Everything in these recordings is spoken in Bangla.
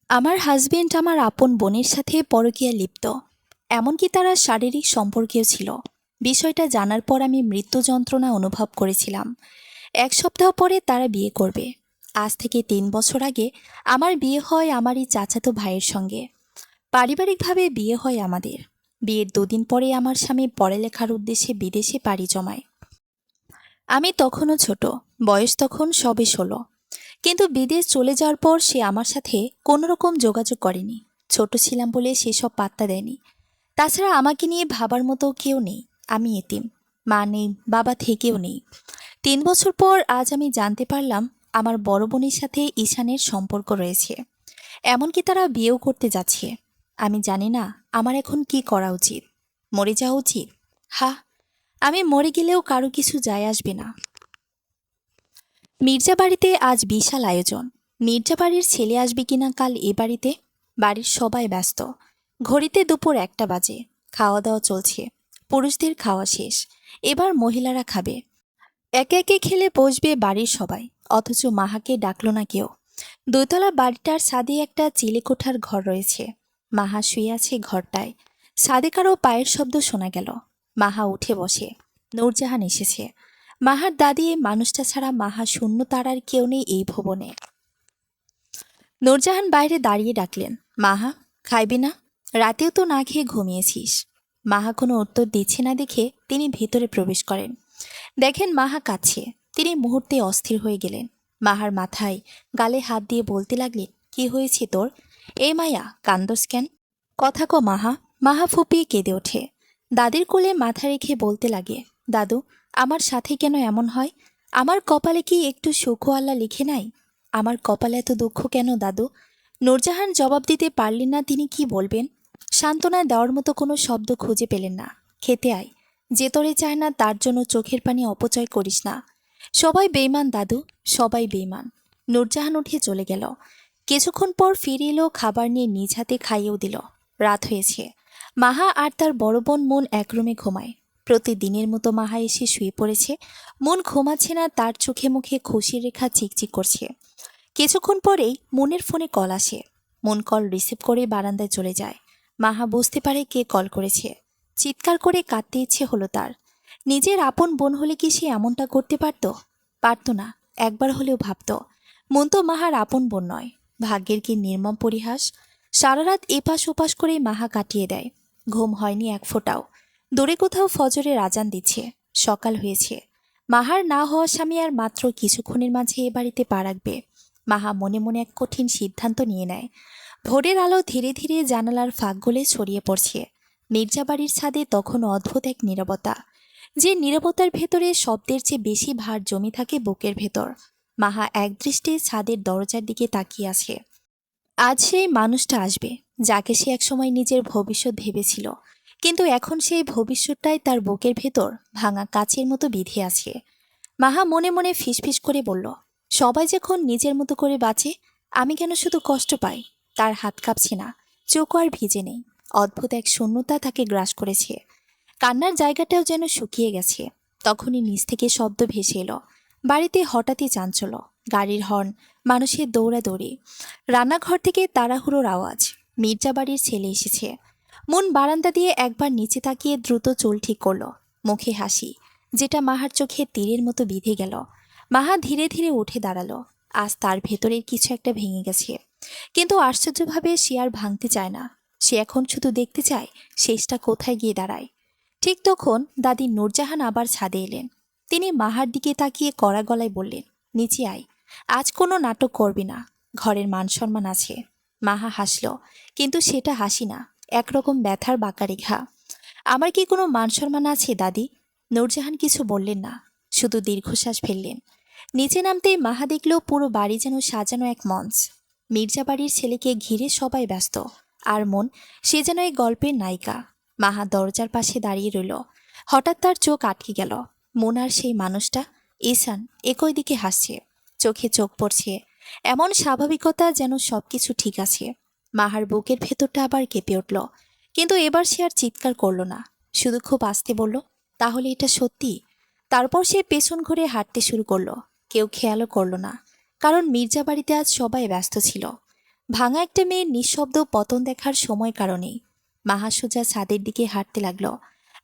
আমার হাজবেন্ড আমার আপন বোনের সাথে পরকীয়া লিপ্ত, এমনকি তারা শারীরিক সম্পর্কেও ছিল। বিষয়টা জানার পর আমি মৃত্যু যন্ত্রণা অনুভব করেছিলাম। 1 সপ্তাহ পরে তারা বিয়ে করবে। আজ থেকে 3 বছর আগে আমার বিয়ে হয় আমারই চাচাতো ভাইয়ের সঙ্গে। পারিবারিকভাবে বিয়ে হয় আমাদের। বিয়ের 2 দিন পরে আমার স্বামী পড়ালেখার উদ্দেশ্যে বিদেশে পাড়ি জমায়। আমি তখনও ছোট, বয়স তখন সবে 16। কিন্তু বিদেশ চলে যাওয়ার পর সে আমার সাথে কোনো রকম যোগাযোগ করেনি। ছোট ছিলাম বলে সেসব পাত্তা দেয়নি। তাছাড়া আমাকে নিয়ে ভাবার মতো কেউ নেই। আমি এতিম, মা নেই, বাবা থেকেও নেই। 3 বছর পর আজ আমি জানতে পারলাম আমার বড় বোনের সাথে ঈশানের সম্পর্ক রয়েছে। এমনকি তারা বিয়েও করতে যাচ্ছে। আমি জানি না আমার এখন কি করা উচিত। মরে যাওয়া উচিত? হা, আমি মরে গেলেও কারো কিছু যায় আসবে না। মির্জা বাড়িতে আজ বিশাল আয়োজন। মির্জা বাড়ির ছেলে আসবে কিনা কাল এ বাড়িতে। বাড়ির সবাই ব্যস্ত। ঘড়িতে দুপুর 1টা বাজে। খাওয়া দাওয়া চলছে। পুরুষদের খাওয়া শেষ। এবার মহিলারা খাবে। একে একে খেলে বসবে বাড়ির সবাই। অথচ মাহাকে ডাকলো না কেউ। 2তলা বাড়িটার ছাদে একটা চিলেকোঠার ঘর রয়েছে। মাহা শুয়ে আছে ঘরটায়। ছাদে কারো পায়ের শব্দ শোনা গেল। মাহা উঠে বসে। নূরজাহান এসেছে। মাহার দাদি এই মানুষটা ছাড়া মাহা শূন্য, তার আর কেউ নেই এই ভুবনে। নূরজাহান বাইরে দাঁড়িয়ে ডাকলেন, মাহা, খাইবি না? রাতেও তো না খেয়ে ঘুমিয়েছিস। মাহা কোনো উত্তর দিচ্ছে না দেখে তিনি ভিতরে প্রবেশ করেন। দেখেন মাহা কাঁদছে। তিনি মুহূর্তে অস্থির হয়ে গেলেন। মাহার মাথায় গালে হাত দিয়ে বলতে লাগলেন, কি হয়েছে তোর? এই মায়া, কান্দস কেন? কথা ক মাহা। মাহা ফুপিয়ে কেঁদে ওঠে। দাদির কোলে মাথা রেখে বলতে লাগে, দাদু, আমার সাথে কেন এমন হয়? আমার কপালে কি একটু সুখও আল্লাহ লিখে নাই? আমার কপালে এত দুঃখ কেন দাদু? নূরজাহান জবাব দিতে পারলেন না তিনি কি বলবেন। সান্ত্বনা দেওয়ার মতো কোনো শব্দ খুঁজে পেলেন না। খেতে আয়। যে তোরে চায় না তার জন্য চোখের পানি অপচয় করিস না। সবাই বেইমান দাদু, সবাই বেইমান। নূরজাহান উঠে চলে গেল। কিছুক্ষণ পর ফিরে এলো, খাবার নিয়ে নিজ হাতে খাইয়েও দিল। রাত হয়েছে। মাহা আর তার বড় বোন মন এক রুমে ঘুমায়। প্রতিদিনের মতো মাহা এসে শুয়ে পড়েছে। মন ঘুমাচ্ছে না, তার চোখে মুখে খুশির রেখা চিকচিক করছে। কিছুক্ষণ পরেই মনের ফোনে কল আসে। মন কল রিসিভ করে বারান্দায় চলে যায়। মাহা বুঝতে পারে কে কল করেছে। চিৎকার করে কাঁদতে ইচ্ছে হলো তার। নিজের আপন বোন হলে কি সে এমনটা করতে পারত? পারত না। একবার হলেও ভাবত। মন তো মাহার আপন বোন নয়। ভাগ্যের কি নির্মম পরিহাস। সারা রাত এপাশ ওপাশ করে মাহা কাটিয়ে দেয়। ঘুম হয়নি এক ফোঁটাও। দূরে কোথাও ফজরের আজান দিচ্ছে। সকাল হয়েছে। মাহার না হওয়া স্বামী আর মাত্র কিছুক্ষণের মাঝে এ বাড়িতে পা রাখবে। মাহা মনে মনে এক কঠিন সিদ্ধান্ত নিয়ে নেয়। ভোরের আলো ধীরে ধীরে জানালার ফাঁক গলে ছড়িয়ে পড়ছে। মির্জা বাড়ির ছাদে তখন অদ্ভুত এক নীরবতা। যে নীরবতার ভেতরে শব্দের চেয়ে বেশি ভার জমে থাকে বুকের ভেতর। মাহা একদৃষ্টে ছাদের দরজার দিকে তাকিয়ে আছে। আজ সেই মানুষটা আসবে, যাকে সে একসময় নিজের ভবিষ্যৎ ভেবেছিল। কিন্তু এখন সেই ভবিষ্যৎটাই তার বুকের ভেতর ভাঙা কাচের মতো বিঁধে আছে। মাহা মনে মনে ফিসফিস করে বলল, সবাই যখন নিজের মতো করে বাঁচে, আমি কেন শুধু কষ্ট পাই? তার হাত কাঁপছে না, চোখ আর ভিজে নেই। অদ্ভুত এক শূন্যতা তাকে গ্রাস করেছে। কান্নার জায়গাটাও যেন শুকিয়ে গেছে। তখনই নিচ থেকে শব্দ ভেসে এলো। বাড়িতে হঠাৎই চাঞ্চল্য। গাড়ির হর্ন, মানুষের দৌড়াদৌড়ি। রান্নাঘর থেকে তাড়াহুড়োর আওয়াজ। মির্জা বাড়ির ছেলে এসেছে। মন বারান্দা দিয়ে একবার নিচে তাকিয়ে দ্রুত চুল ঠিক করল। মুখে হাসি, যেটা মাহার চোখে তীরের মতো বিঁধে গেল। মাহা ধীরে ধীরে উঠে দাঁড়ালো। আজ তার ভেতরের কিছু একটা ভেঙে গেছে। কিন্তু আশ্চর্যভাবে সে আর ভাঙতে চায় না। সে এখন শুধু দেখতে চায় শেষটা কোথায় গিয়ে দাঁড়ায়। ঠিক তখন দাদি নূরজাহান আবার ছাদে এলেন। তিনি মাহার দিকে তাকিয়ে কড়া গলায় বললেন, নিচে আয়। আজ কোনো নাটক করবি না। ঘরের মান সম্মান আছে। মাহা হাসল, কিন্তু সেটা হাসি না, একরকম ব্যথার বাঁকা রেখা। আমার কি কোনো মান সম্মান আছে দাদি? নূরজাহান কিছু বললেন না, শুধু দীর্ঘশ্বাস ফেললেন। নিচে নামতেই মাহা দেখল পুরো বাড়ি যেন সাজানো এক মঞ্চ। মির্জা বাড়ির ছেলেকে ঘিরে সবাই ব্যস্ত। আর মন, সে যেন এই গল্পের নায়িকা। মাহা দরজার পাশে দাঁড়িয়ে রইল। হঠাৎ তার চোখ আটকে গেল। মন আর সেই মানুষটা, ঈশান, একই দিকে হাসছে। চোখে চোখ পড়ছে। এমন স্বাভাবিকতা যেন সবকিছু ঠিক আছে। মাহার বুকের ভেতরটা আবার কেঁপে উঠল। কিন্তু এবার সে আর চিৎকার করল না, শুধু খুব আস্তে বলল, তাহলে এটা সত্যি? তারপর সে পেছন ঘুরে হাঁটতে শুরু করলো। কেউ খেয়ালও করল না, কারণ মির্জা বাড়িতে আজ সবাই ব্যস্ত ছিল। ভাঙা একটা মেয়ের নিঃশব্দ পতন দেখার সময় কারণেই মাহা সোজা ছাদের দিকে হাঁটতে লাগলো।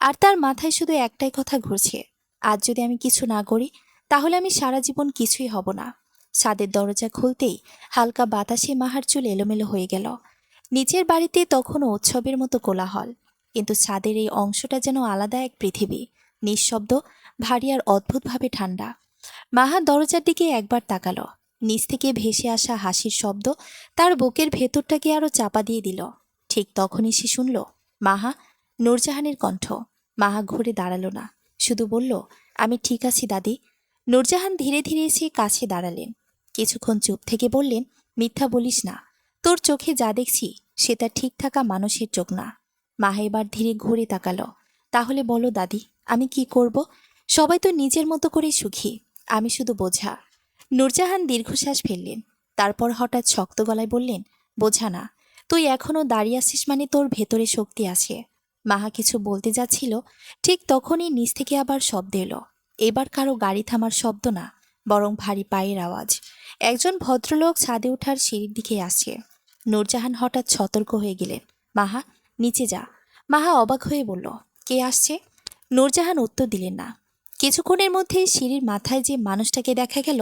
আর তার মাথায় শুধু একটাই কথা ঘুরছে, আজ যদি আমি কিছু না করি তাহলে আমি সারা জীবন কিছুই হব না। ছাদের দরজা খুলতেই হালকা বাতাসে মাহার চুল এলোমেলো হয়ে গেল। নিচের বাড়িতে তখনও উৎসবের মতো কোলাহল, কিন্তু ছাদের এই অংশটা যেন আলাদা এক পৃথিবী, নিঃশব্দ, ভারী আর অদ্ভুতভাবে ঠান্ডা। মাহা দরজার দিকে একবার তাকালো। নিচ থেকে ভেসে আসা হাসির শব্দ তার বুকের ভেতরটাকে আরো চাপা দিয়ে দিল। ঠিক তখনই সে শুনল মাহা, নূরজাহানের কণ্ঠ। মাহা ঘুরে দাঁড়ালো না, শুধু বলল, আমি ঠিক আছি দাদি। নূরজাহান ধীরে ধীরে এসে কাছে দাঁড়ালেন। কিছুক্ষণ চুপ থেকে বললেন, মিথ্যা বলিস না, তোর চোখে যা দেখছি সেটা ঠিক থাকা মানুষের চোখ না। মাহা এবার ধীরে ঘুরে তাকালো। তাহলে বলো দাদি, আমি কি করব? সবাই তো নিজের মতো করে সুখী, আমি শুধু বোঝা। নূরজাহান দীর্ঘশ্বাস ফেললেন। তারপর হঠাৎ শক্ত গলায় বললেন, বোঝা না, তুই এখনো দাঁড়িয়ে আছিস মানে তোর ভেতরে শক্তি আছে। মাহা কিছু বলতে যাচ্ছিল, ঠিক তখনই নিচ থেকে আবার শব্দ এলো। এবার কারো গাড়ি থামার শব্দ না, বরং ভারী পায়ের আওয়াজ। একজন ভদ্রলোক ছাদে ওঠার সিঁড়ির দিকে আসছে। নূরজাহান হঠাৎ সতর্ক হয়ে গেলেন, মাহা, নিচে যা। মাহা অবাক হয়ে বলল, কে আসছে? নূরজাহান উত্তর দিলেন না। কিছুক্ষণের মধ্যে সিঁড়ির মাথায় যে মানুষটাকে দেখা গেল,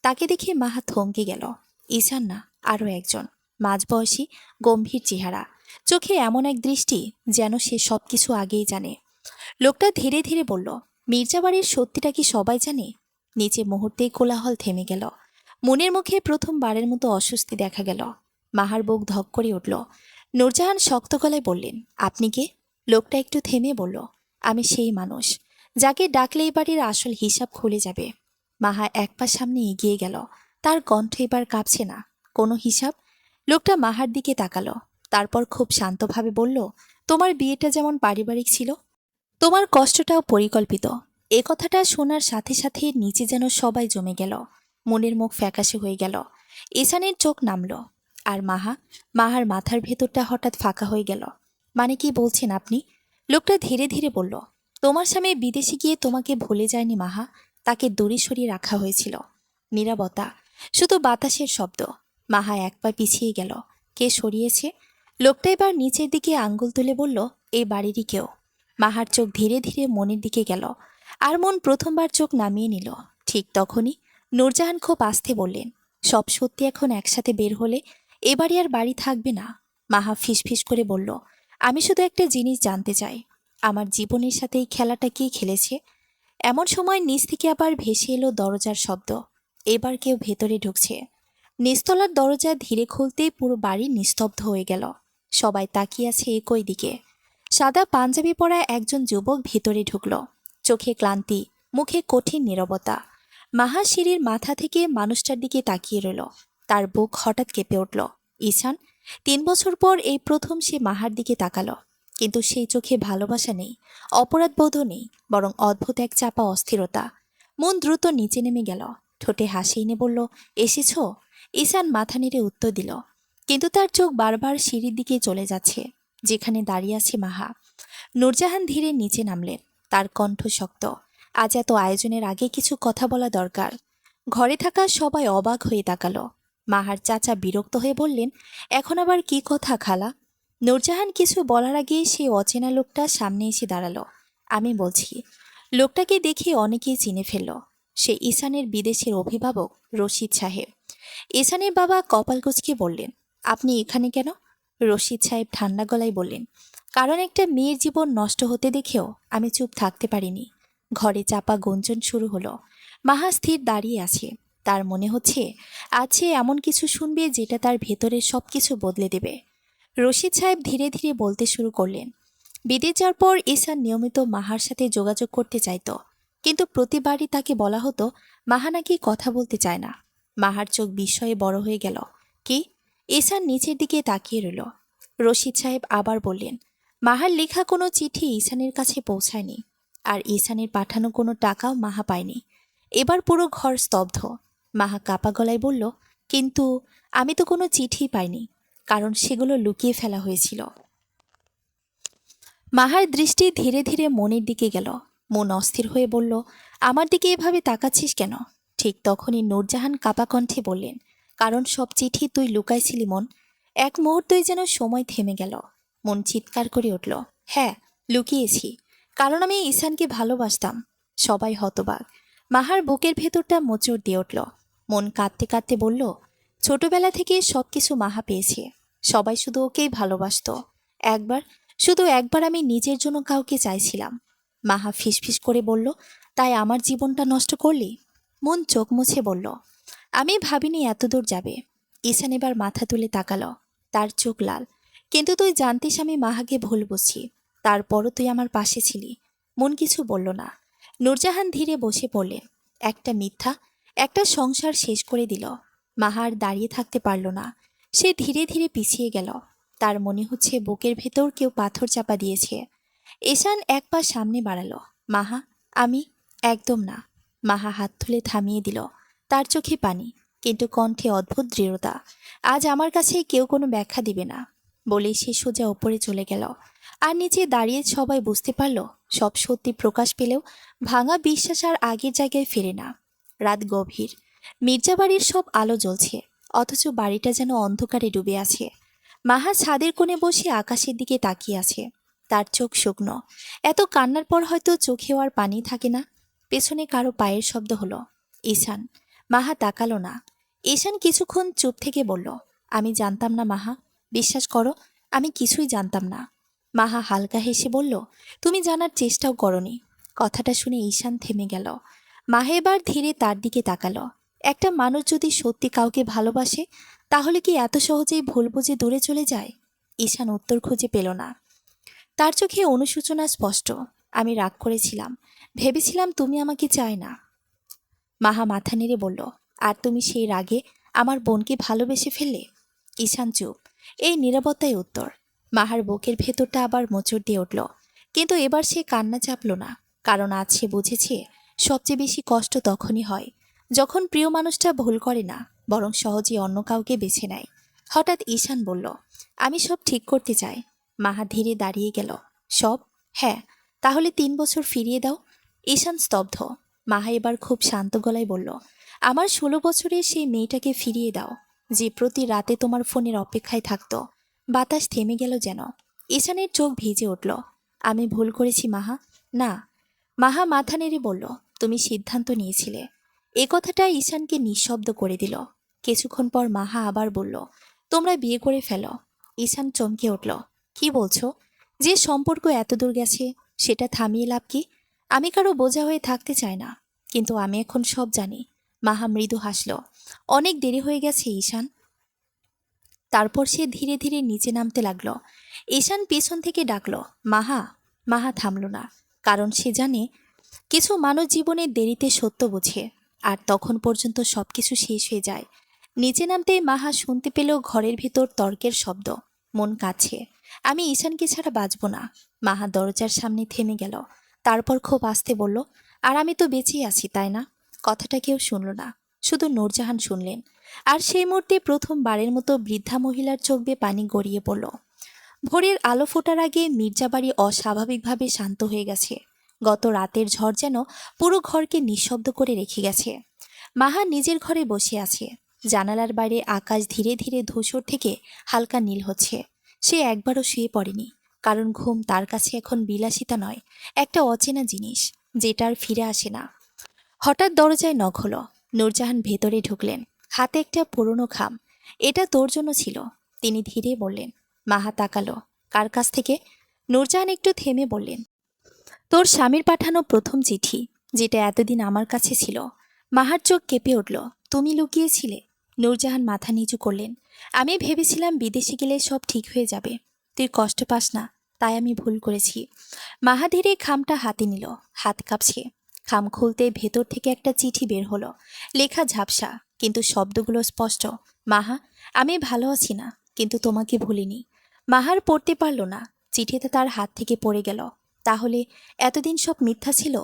তাকে দেখে মাহা থমকে গেল। ঈশান না, আরও একজন, মাঝবয়সী, গম্ভীর চেহারা, চোখে এমন এক দৃষ্টি যেন সে সবকিছু আগেই জানে। লোকটা ধীরে ধীরে বলল, মির্জাবাড়ির সত্যিটা কি সবাই জানে? নিচে মুহূর্তেই কোলাহল থেমে গেল। মনের মুখে প্রথমবারের মতো অস্বস্তি দেখা গেল। মাহার বুক ধক করে উঠল। নূরজাহান শক্ত গলায় বললেন, আপনি কে? লোকটা একটু থেমে বলল, আমি সেই মানুষ যাকে ডাকলে এই বাড়ির আসল হিসাব খুলে যাবে। মাহা এক পা সামনে এগিয়ে গেল। তার কণ্ঠ এবার কাঁপছে না। কোনো হিসাব? লোকটা মাহার দিকে তাকালো, তারপর খুব শান্তভাবে বলল, তোমার বিয়েটা যেমন পারিবারিক ছিল, তোমার কষ্টটাও পরিকল্পিত। এ কথাটা শোনার সাথে সাথে নিচে যেন সবাই জমে গেল। মনের মুখ ফ্যাকাশে হয়ে গেল। ঈশানের চোখ নামল। আর মাহার মাথার ভেতরটা হঠাৎ ফাঁকা হয়ে গেল। মানে কি বলছেন আপনি? লোকটা ধীরে ধীরে বলল, তোমার স্বামী বিদেশে গিয়ে তোমাকে ভুলে যায়নি মাহা, তাকে দড়ি সরিয়ে রাখা হয়েছিল। নীরবতা, শুধু বাতাসের শব্দ। মাহা এক পা পিছিয়ে গেল। কে সরিয়েছে? লোকটা এবার নিচের দিকে আঙ্গুল তুলে বলল, এই বাড়িরই কেউ। মাহার চোখ ধীরে ধীরে মনের দিকে গেল, আর মন প্রথমবার চোখ নামিয়ে নিল। ঠিক তখনই নূরজাহান খুব আস্তে বললেন, সব সত্যি এখন একসাথে বের হলে এবারে আর বাড়ি থাকবে না। মাহা ফিসফিস করে বলল, আমি শুধু একটা জিনিস জানতে চাই, আমার জীবনের সাথে এই খেলাটা কে খেলেছে? এমন সময় নিচ থেকে আবার ভেসে এলো দরজার শব্দ। এবার কেউ ভেতরে ঢুকছে। নিচতলার দরজা ধীরে খুলতেই পুরো বাড়ি নিস্তব্ধ হয়ে গেল। সবাই তাকিয়ে আছে একই দিকে। সাদা পাঞ্জাবি পরা একজন যুবক ভিতরে ঢুকল। চোখে ক্লান্তি, মুখে কঠিন নীরবতা। মাহা সিঁড়ির মাথা থেকে মানুষটার দিকে তাকিয়ে রইল। তার বুক হঠাৎ কেঁপে উঠল। ঈশান। 3 বছর পর এই প্রথম সে মাহার দিকে তাকালো, কিন্তু সেই চোখে ভালোবাসা নেই, অপরাধবোধও নেই, বরং অদ্ভুত এক চাপা অস্থিরতা। মন দ্রুত নিচে নেমে গেল। ঠোঁটে হাসি এনে বলল, এসেছ? ঈশান মাথা নেড়ে উত্তর দিল, কিন্তু তার চোখ বারবার সিঁড়ির দিকে চলে যাচ্ছে, যেখানে দাঁড়িয়ে আছে মাহা। নূরজাহান ধীরে নিচে নামলেন। তার কণ্ঠ শক্ত। আজ এত আয়োজনের আগে কিছু কথা বলা দরকার। ঘরে থাকা সবাই অবাক হয়ে তাকালো। মাহার চাচা বিরক্ত হয়ে বললেন, এখন আবার কি কথা খালা? নূরজাহান কিছু বলার আগে সেই অচেনা লোকটা সামনে এসে দাঁড়ালো। আমি বলছি। লোকটাকে দেখে অনেকেই চিনে ফেলল। সে ঈশানের বিদেশের অভিভাবক রশিদ সাহেব। ঈশানের বাবা কপাল কুঁচকে বললেন, আপনি এখানে কেন? রশিদ সাহেব ঠান্ডা গলায় বললেন, কারণ একটা মেয়ের জীবন নষ্ট হতে দেখেও আমি চুপ থাকতে পারিনি। ঘরে চাপা গুঞ্জন শুরু হলো। মাহা স্থির দাঁড়িয়ে আছে। তার মনে হচ্ছে আজ সে এমন কিছু শুনবে যেটা তার ভেতরের সবকিছু বদলে দেবে। রশিদ সাহেব ধীরে ধীরে বলতে শুরু করলেন, বিদেশ যাওয়ার পর ঈশান নিয়মিত মাহার সাথে যোগাযোগ করতে চাইতো, কিন্তু প্রতিবারই তাকে বলা হতো মাহা নাকি কথা বলতে চায় না। মাহার চোখ বিস্ময়ে বড় হয়ে গেল। কি? ঈশান নিচের দিকে তাকিয়ে রইল। রশিদ সাহেব আবার বললেন, মাহার লেখা কোনো চিঠি ঈশানের কাছে পৌঁছায়নি, আর ঈশানের পাঠানো কোনো টাকাও মাহা পায়নি। এবার পুরো ঘর স্তব্ধ। মাহা কাপা গলায় বলল, কিন্তু আমি তো কোনো চিঠি পাইনি, কারণ সেগুলো লুকিয়ে ফেলা হয়েছিল। মাহার দৃষ্টি ধীরে ধীরে মনের দিকে গেল। মন অস্থির হয়ে বলল, আমার দিকে এভাবে তাকাচ্ছিস কেন? ঠিক তখনই নূরজাহান কাপা কণ্ঠে বললেন, কারণ সব চিঠি তুই লুকাইছিলি মন। এক মুহূর্তই যেন সময় থেমে গেল। মন চিৎকার করে উঠল, হ্যাঁ, লুকিয়েছি, কারণ আমি ঈশানকে ভালোবাসতাম। সবাই হতবাক। মাহার বুকের ভেতরটা মোচড় দিয়ে উঠল। মন কাঁদতে কাঁদতে বলল, ছোটবেলা থেকে সবকিছু মাহা পেয়েছে, সবাই শুধু ওকেই ভালোবাসতো। একবার, শুধু একবার আমি নিজের জন্য কাউকে চাইছিলাম। মাহা ফিসফিস করে বলল, তাই আমার জীবনটা নষ্ট করলি? মন চোখ মুছে বলল, আমি ভাবিনি এত দূর যাবে। ঈশান এবার মাথা তুলে তাকালো, তার চোখ লাল। কিন্তু তুই জানতিস আমি মাহাকে ভুল বুঝছি, তারপরও তুই আমার পাশে ছিলি। মন কিছু বলল না। নূরজাহান ধীরে বসে পড়লেন। একটা মিথ্যা, একটা সংসার শেষ করে দিল। মাহা আর দাঁড়িয়ে থাকতে পারল না। সে ধীরে ধীরে পিছিয়ে গেল। তার মনে হচ্ছে বুকের ভেতর কেউ পাথর চাপা দিয়েছে। ঈশান এক পা সামনে বাড়ালো। মাহা, আমি। একদম না। মাহা হাত তুলে থামিয়ে দিল। তার চোখে পানি, কিন্তু কণ্ঠে অদ্ভুত দৃঢ়তা। আজ আমার কাছে কেউ কোনো ব্যাখ্যা দিবে না, বলেই সে সোজা ওপরে চলে গেল। আর নিচে দাঁড়িয়ে সবাই বুঝতে পারল, সব সত্যি প্রকাশ পেলেও ভাঙা বিশ্বাস আর আগের জায়গায় ফেরে না। রাত গভীর। মির্জাবাড়ির সব আলো জ্বলছে, অথচ বাড়িটা যেন অন্ধকারে ডুবে আছে। মাহা ছাদের কোণে বসে আকাশের দিকে তাকিয়ে আছে। তার চোখ শুকনো। এত কান্নার পর হয়তো চোখেও আর পানি থাকে না। পেছনে কারো পায়ের শব্দ হলো। ঈশান। মাহা তাকালো না। ঈশান কিছুক্ষণ চুপ থেকে বলল, আমি জানতাম না মাহা, বিশ্বাস করো, আমি কিছুই জানতাম না। মাহা হালকা হেসে বলল, তুমি জানার চেষ্টাও করনি। কথাটা শুনে ঈশান থেমে গেল। মাহা এবার ধীরে তার দিকে তাকালো। একটা মানুষ যদি সত্যি কাউকে ভালোবাসে, তাহলে কি এত সহজেই ভুল বুঝে দূরে চলে যায়? ঈশান উত্তর খুঁজে পেল না। তার চোখে অনুশোচনা স্পষ্ট। আমি রাগ করেছিলাম, ভেবেছিলাম তুমি আমাকে চায় না। মাহা মাথা নেড়ে বলল, আর তুমি সেই রাগে আমার বোনকে ভালোবেসে ফেললে? ঈশান চুপ। এই নীরবতাই উত্তর। মাহার বুকের ভেতরটা আবার মোচড় দিয়ে উঠল। কিন্তু এবার সে কান্না চাপল না, কারণ আজ সে বুঝেছে সবচেয়ে বেশি কষ্ট তখনই হয় যখন প্রিয় মানুষটা ভুল করে না, বরং সহজে অন্য কাউকে বেছে নেয়। হঠাৎ ঈশান বলল, আমি সব ঠিক করতে চাই। মাহা ধীরে দাঁড়িয়ে গেল। সব? হ্যাঁ। তাহলে 3 বছর ফিরিয়ে দাও। ঈশান স্তব্ধ। মাহা এবার খুব শান্ত গলায় বলল, আমার 16 বছরের সেই মেয়েটাকে ফিরিয়ে দাও, যে প্রতি রাতে তোমার ফোনের অপেক্ষায় থাকতো। বাতাস থেমে গেল যেন। ঈশানের চোখ ভিজে উঠল। আমি ভুল করেছি মাহা? না। মাহা মাথা নেড়ে বলল, তুমি সিদ্ধান্ত নিয়েছিলে। এ কথাটা ঈশানকে নিঃশব্দ করে দিল। কিছুক্ষণ পর মাহা আবার বলল, তোমরা বিয়ে করে ফেলো। ঈশান চমকে উঠল। কি বলছো? যে সম্পর্ক এত দূর গেছে, সেটা থামিয়ে লাভ কি? আমি কারো বোঝা হয়ে থাকতে চাই না, কিন্তু আমি এখন সব জানি। মাহা মৃদু হাসল। অনেক দেরি হয়ে গেছে ঈশান। তারপর সে ধীরে ধীরে নিচে নামতে লাগলো। ঈশান পেছন থেকে ডাকলো, মাহা। মাহা থামল না, কারণ সে জানে কিছু মানুষ জীবনের দেরিতে সত্য বোঝে, আর তখন পর্যন্ত সবকিছু শেষ হয়ে যায়। নিচে নামতেই মাহা শুনতে পেল ঘরের ভিতর তর্কের শব্দ। মন কাছে, আমি ঈশানকে ছাড়া বাঁচব না। মাহা দরজার সামনে থেমে গেল। তারপর খুব আস্তে বলল, আর আমি তো বেঁচেই আছি, তাই না? কথাটা কেউ শুনল না, শুধু নূরজাহান শুনলেন। আর সেই মুহূর্তে প্রথমবারের মতো বৃদ্ধা মহিলার চোখ বেয়ে পানি গড়িয়ে পড়ল। ভোরের আলো ফোটার আগে মির্জাবাড়ি অস্বাভাবিকভাবে শান্ত হয়ে গেছে। গত রাতের ঝড় যেন পুরো ঘরকে নিঃশব্দ করে রেখে গেছে। মাহা নিজের ঘরে বসে আছে। জানালার বাইরে আকাশ ধীরে ধীরে ধূসর থেকে হালকা নীল হচ্ছে। সে একবারও শুয়ে পড়েনি, কারণ ঘুম তার কাছে এখন বিলাসিতা নয়, একটা অচেনা জিনিস, যেটা আর ফিরে আসে না। হঠাৎ দরজায় নখ হলো। নূরজাহান ভেতরে ঢুকলেন, হাতে একটা পুরনো খাম। এটা তোর জন্য ছিল, তিনি ধীরে বললেন। মাহা তাকালো, কার কাছ থেকে? নূরজাহান একটু থেমে বললেন, তোর স্বামীর পাঠানো প্রথম চিঠি, যেটা এতদিন আমার কাছে ছিল। মাহার চোখ কেঁপে উঠল, তুমি লুকিয়েছিলে? নূরজাহান মাথা নিচু করলেন, আমি ভেবেছিলাম বিদেশে গেলে সব ঠিক হয়ে যাবে, তুই কষ্ট পাস না, তাই আমি ভুল করেছি। মাহা ধীরে খামটা হাতে নিল, হাত কাঁপছে। খাম খুলতে ভেতর থেকে একটা চিঠি বের হলো, লেখা ঝাপসা, কিন্তু শব্দগুলো স্পষ্ট। মাহা, আমি ভালো আছি না, কিন্তু তোমাকে ভুলিনি। মাহার পড়তে পারল না, চিঠিতে তার হাত থেকে পড়ে গেল। তাহলে এতদিন সব মিথ্যা ছিল?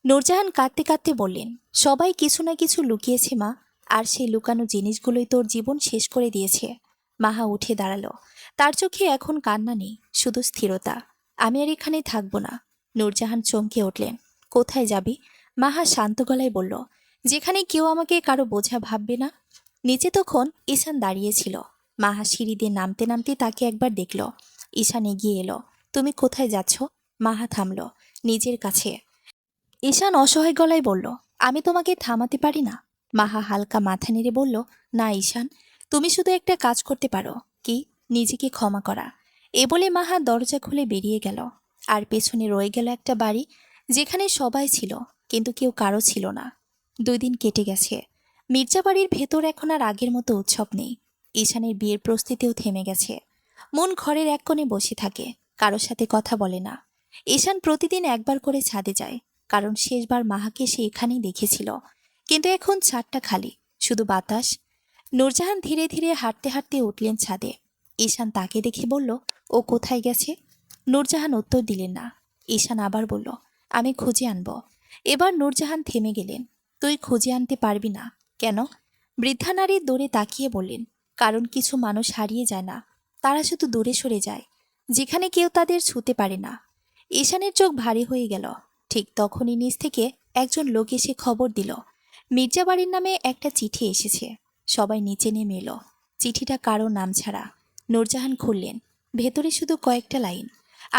নূরজাহান কাঁদতে কাঁদতে বললেন, সবাই কিছু না কিছু লুকিয়েছে মা, আর সেই লুকানো জিনিসগুলোই তোর জীবন শেষ করে দিয়েছে। মাহা উঠে দাঁড়ালো। তার চোখে এখন কান্না নেই, শুধু স্থিরতা। আমি আর এখানে থাকবো না। নূরজাহান চমকে উঠলেন, কোথায় যাবি? মাহা শান্ত গলায় বলল, যেখানে কেউ আমাকে কারো বোঝা ভাববে না। নিচে তখন ঈশান দাঁড়িয়েছিল। মাহা সিঁড়ি দিয়ে নামতে নামতে তাকে একবার দেখল। ঈশান এগিয়ে এলো। তুমি কোথায় যাচ্ছ? মাহা থামল নিজের কাছে। ঈশান অসহায় গলায় বলল, আমি তোমাকে থামাতে পারি না। মাহা হালকা মাথা নেড়ে বলল, না ঈশান, তুমি শুধু একটা কাজ করতে পারো। কি? নিজেকে ক্ষমা করা। এ বলে মাহা দরজা খুলে বেরিয়ে গেল। আর পেছনে রয়ে গেল একটা বাড়ি, যেখানে সবাই ছিল কিন্তু কেউ কারো ছিল না। 2 দিন কেটে গেছে। মির্জা বাড়ির ভেতর এখন আর আগের মতো উৎসব নেই। ঈশানের বিয়ের প্রস্তুতিও থেমে গেছে। মন ঘরের এক কোণে বসে থাকে, কারোর সাথে কথা বলে না। ঈশান প্রতিদিন একবার করে ছাদে যায়, কারণ শেষবার মাহাকে সে এখানেই দেখেছিল। কিন্তু এখন ছাদটা খালি, শুধু বাতাস। নূরজাহান ধীরে ধীরে হাঁটতে হাঁটতে উঠলেন ছাদে। ঈশান তাকে দেখে বলল, ও কোথায় গেছে? নূরজাহান উত্তর দিলেন না। ঈশান আবার বলল, আমি খুঁজে আনব। এবার নূরজাহান থেমে গেলেন। তুই খুঁজে আনতে পারবি না? কেন? বৃদ্ধা নারী দূরে তাকিয়ে বললেন, কারণ কিছু মানুষ হারিয়ে যায় না, তারা শুধু দূরে সরে যায়, যেখানে কেউ তাদের ছুঁতে পারে না। ঈশানের চোখ ভারী হয়ে গেল। ঠিক তখনই নিচ থেকে একজন লোক এসে খবর দিল, মির্জা বাড়ির নামে একটা চিঠি এসেছে। সবাই নিচে নেমে এলো। চিঠিটা কারো নাম ছাড়া। নূরজাহান খুললেন। ভেতরে শুধু কয়েকটা লাইন,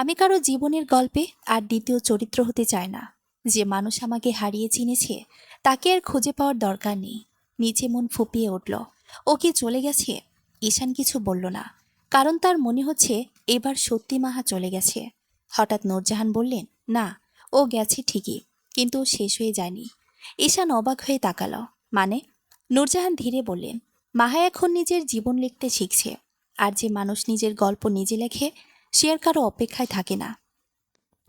আমি কারো জীবনের গল্পে আর দ্বিতীয় চরিত্র হতে চাই না। যে মানুষ আমাকে হারিয়ে চিনেছে, তাকে আর খুঁজে পাওয়ার দরকার নেই। নিচে মন ফুপিয়ে উঠল। ও কি চলে গেছে? ঈশান কিছু বলল না, কারণ তার মনে হচ্ছে এবার সত্যি মাহা চলে গেছে। হঠাৎ নূরজাহান বললেন, না, ও গেছে ঠিকই, কিন্তু ও শেষ হয়ে যায়নি। ঈশান অবাক হয়ে তাকালো। মানে? নূরজাহান ধীরে বললেন, মাহা এখন নিজের জীবন লিখতে শিখছে। আর যে মানুষ নিজের গল্প নিজে লেখে, সে আর কারো অপেক্ষায় থাকে না।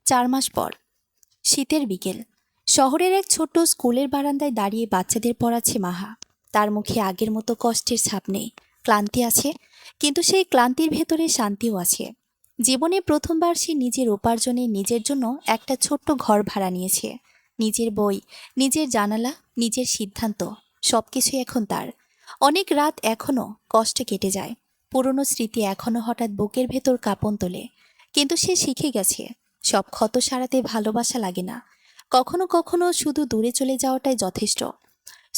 4 মাস পর, শীতের বিকেল। শহরের এক ছোট্ট স্কুলের বারান্দায় দাঁড়িয়ে বাচ্চাদের পড়াচ্ছে মাহা। তার মুখে আগের মতো কষ্টের ছাপ নেই। ক্লান্তি আছে, কিন্তু সেই ক্লান্তির ভেতরে শান্তিও আছে। জীবনে প্রথমবার সে নিজের উপার্জনে নিজের জন্য একটা ছোট্ট ঘর ভাড়া নিয়েছে। নিজের বই, নিজের জানালা, নিজের সিদ্ধান্ত, সবকিছু এখন তার। অনেক রাত এখনো কষ্টে কেটে যায়। পুরনো স্মৃতি এখনো হঠাৎ বুকের ভেতর কাঁপন তোলে। কিন্তু সে শিখে গেছে, সব ক্ষত সারাতে ভালোবাসা লাগে না। কখনো কখনো শুধু দূরে চলে যাওয়াটাই যথেষ্ট।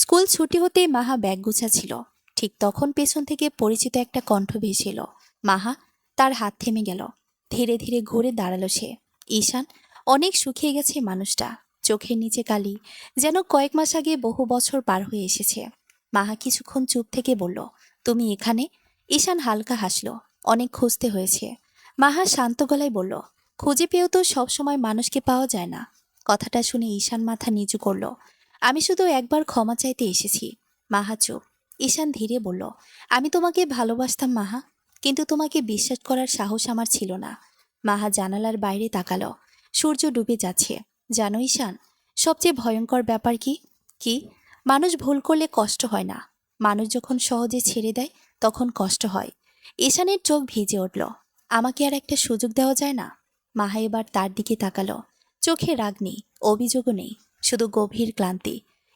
স্কুল ছুটি হতেই মাহা ব্যাগ গুছাচ্ছিল। ঠিক তখন পেছন থেকে পরিচিত একটা কণ্ঠ ভেসে এলো। মাহা। তার হাত থেমে গেল। ধীরে ধীরে ঘুরে দাঁড়ালো সে। ঈশান। অনেক শুকিয়ে গেছে মানুষটা। চোখের নিচে কালি, যেন কয়েক মাস আগে বহু বছর পার হয়ে এসেছে। মাহা কিছুক্ষণ চুপ থেকে বলল, তুমি এখানে? ঈশান হালকা হাসল। অনেক খুঁজতে হয়েছে। মাহা শান্ত গলায় বলল, খুঁজে পেয়েও তো সবসময় মানুষকে পাওয়া যায় না। কথাটা শুনে ঈশান মাথা নিচু করল। আমি শুধু একবার ক্ষমা চাইতে এসেছি। মাহা চুপ। ঈশান ধীরে বলল, আমি তোমাকে ভালোবাসতাম মাহা, কিন্তু তোমাকে বিশ্বাস করার সাহস আমার ছিল না। মাহা জানালার বাইরে তাকালো। সূর্য ডুবে যাচ্ছে। জানো ঈশান, সবচেয়ে ভয়ঙ্কর ব্যাপার কি? কি? মানুষ ভুল করলে কষ্ট হয় না, মানুষ যখন সহজে ছেড়ে দেয় তখন কষ্ট হয়। ঈশানের চোখ ভিজে উঠল। আমাকে আর একটা সুযোগ দেওয়া যায় না? মাহা এবার তার দিকে তাকালো। চোখে রাগ নেই, অভিযোগও নেই, শুধু গভীর ক্লান্তি।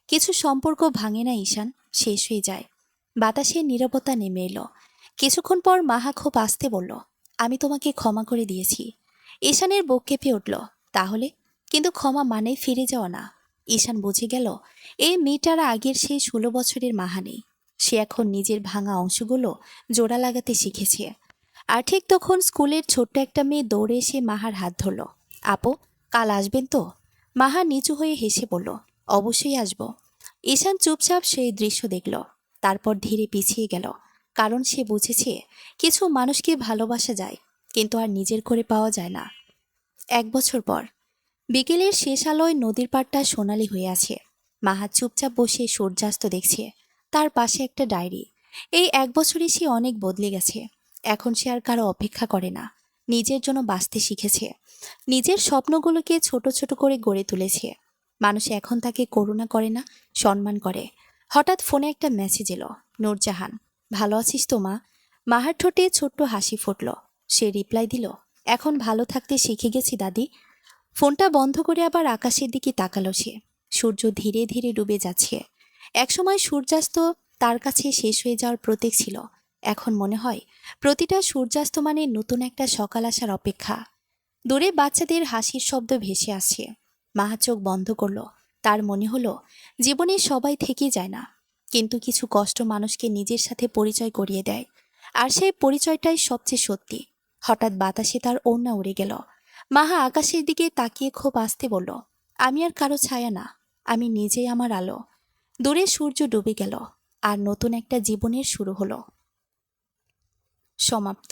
কিছু সম্পর্ক ভাঙে না ঈশান, শেষ হয়ে যায়। বাতাসে নীরবতা নেমে এলো। কিছুক্ষণ পর মাহা খুব আস্তে বলল, আমি তোমাকে ক্ষমা করে দিয়েছি। ঈশানের বুক কেঁপে উঠল। তাহলে? কিন্তু ক্ষমা মানে ফিরে যাওয়া না। ঈশান বুঝে গেল, এই মেয়েটার আগের সেই 16 বছরের মাহা নেই। সে এখন নিজের ভাঙা অংশগুলো জোড়া লাগাতে শিখেছে। আর ঠিক তখন স্কুলের ছোট্ট একটা মেয়ে দৌড়ে এসে মাহার হাত ধরল। আপু, কাল আসবেন তো? মাহা নিচু হয়ে হেসে বলল, অবশ্যই আসব। ঈশান চুপচাপ সেই দৃশ্য দেখল। তারপর ধীরে পিছিয়ে গেল, কারণ সে বুঝেছে কিছু মানুষকে ভালোবাসা যায়, কিন্তু আর নিজের করে পাওয়া যায় না। 1 বছর পর, বিকেলের শেষ আলোয় নদীর পাড়টা সোনালি হয়ে আছে। মাহা চুপচাপ বসে সূর্যাস্ত দেখছে। তার পাশে একটা ডায়েরি। এই 1 বছরে সে অনেক বদলে গেছে। এখন সে আর কারো অপেক্ষা করে না, নিজের জন্য বাঁচতে শিখেছে। নিজের স্বপ্নগুলোকে ছোট ছোট করে গড়ে তুলেছে। মানুষ এখন তাকে করুণা করে না, সম্মান করে। হঠাৎ ফোনে একটা মেসেজ এলো। নূরজাহান, ভালো আছিস তো মা? মাহার ঠোঁটে ছোট্ট হাসি ফুটল। সে রিপ্লাই দিল, এখন ভালো থাকতে শিখে গেছি দাদি। ফোনটা বন্ধ করে আবার আকাশের দিকে তাকালো সে। সূর্য ধীরে ধীরে ডুবে যাচ্ছে। একসময় সূর্যাস্ত তার কাছে শেষ হয়ে যাওয়ার প্রতীক ছিল। এখন মনে হয় প্রতিটা সূর্যাস্ত মানে নতুন একটা সকাল আসার অপেক্ষা। দূরে বাচ্চাদের হাসির শব্দ ভেসে আসছে। মাহা চোখ বন্ধ করল। তার মনে হলো জীবনে সবাই থেকে যায় না, কিন্তু কিছু কষ্ট মানুষকে নিজের সাথে পরিচয় করিয়ে দেয়। আর সেই পরিচয়টাই সবচেয়ে সত্যি। হঠাৎ বাতাসে তার ওড়না উড়ে গেল। মাহা আকাশের দিকে তাকিয়ে খুব আস্তে বলল, আমি আর কারো ছায়া না, আমি নিজেই আমার আলো। দূরে সূর্য ডুবে গেল আর নতুন একটা জীবনের শুরু হলো। সমাপ্ত।